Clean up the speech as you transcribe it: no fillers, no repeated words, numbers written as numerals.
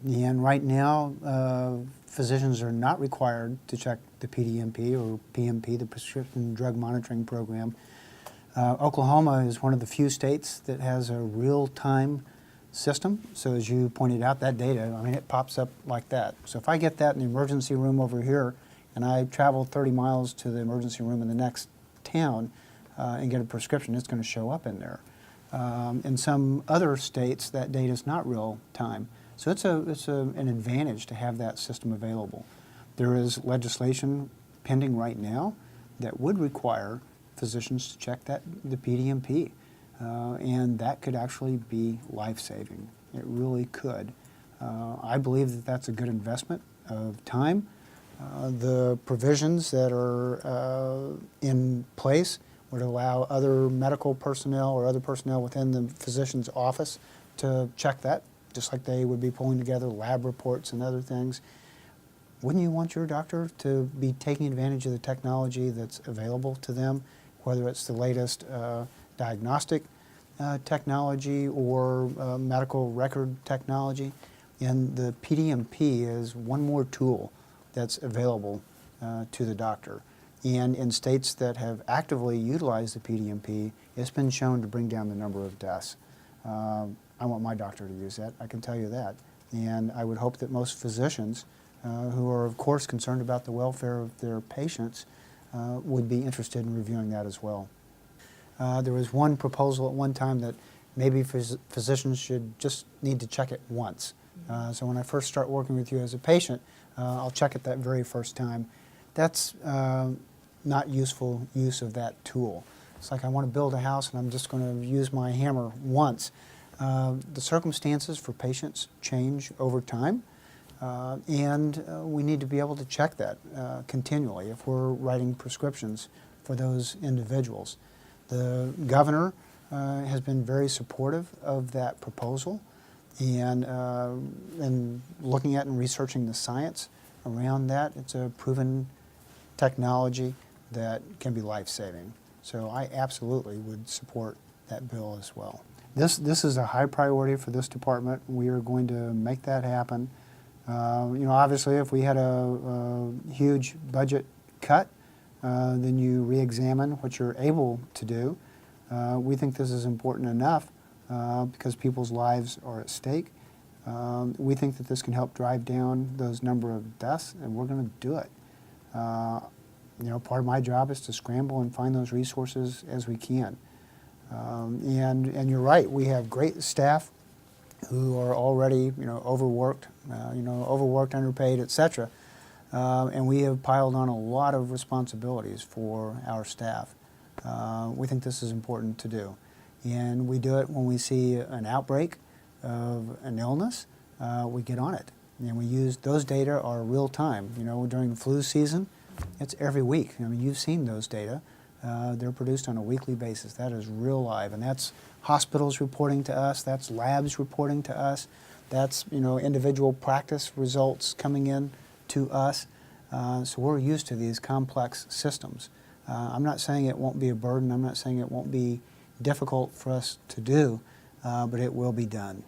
And right now, physicians are not required to check the PDMP or PMP, the Prescription Drug Monitoring Program. Oklahoma is one of the few states that has a real-time system. So as you pointed out, that data, I mean, it pops up like that. So if I get that in the emergency room over here, and I travel 30 miles to the emergency room in the next town and get a prescription, it's going to show up in there. In some other states, that data is not real time. So it's an advantage to have that system available. There is legislation pending right now that would require physicians to check the PDMP, and that could actually be life-saving. It really could. I believe that that's a good investment of time. The provisions that are in place would allow other medical personnel or other personnel within the physician's office to check that, just like they would be pulling together lab reports and other things. Wouldn't you want your doctor to be taking advantage of the technology that's available to them, whether it's the latest diagnostic technology or medical record technology? And the PDMP is one more tool that's available to the doctor. And in states that have actively utilized the PDMP, it's been shown to bring down the number of deaths. I want my doctor to use that, I can tell you that. And I would hope that most physicians, who are of course concerned about the welfare of their patients, would be interested in reviewing that as well. There was one proposal at one time that maybe physicians should just need to check it once. So when I first start working with you as a patient, I'll check it that very first time. That's not useful use of that tool. It's like I want to build a house and I'm just going to use my hammer once. The circumstances for patients change over time, and we need to be able to check that continually if we're writing prescriptions for those individuals. The governor has been very supportive of that proposal, and looking at and researching the science around that. It's a proven technology that can be life-saving. So I absolutely would support that bill as well. This is a high priority for this department. We are going to make that happen. You know, obviously, if we had a huge budget cut, then you re-examine what you're able to do. We think this is important enough because people's lives are at stake. We think that this can help drive down those number of deaths, and we're going to do it. You know, part of my job is to scramble and find those resources as we can. And you're right, we have great staff who are already, you know, overworked, underpaid, etc. And we have piled on a lot of responsibilities for our staff. We think this is important to do. And we do it when we see an outbreak of an illness, we get on it. And we use, those data are real time. You know, during the flu season, it's every week. I mean, you've seen those data. They're produced on a weekly basis. That is real live, and that's hospitals reporting to us, that's labs reporting to us, that's, you know, individual practice results coming in to us. So we're used to these complex systems. I'm not saying it won't be a burden, I'm not saying it won't be difficult for us to do, but it will be done.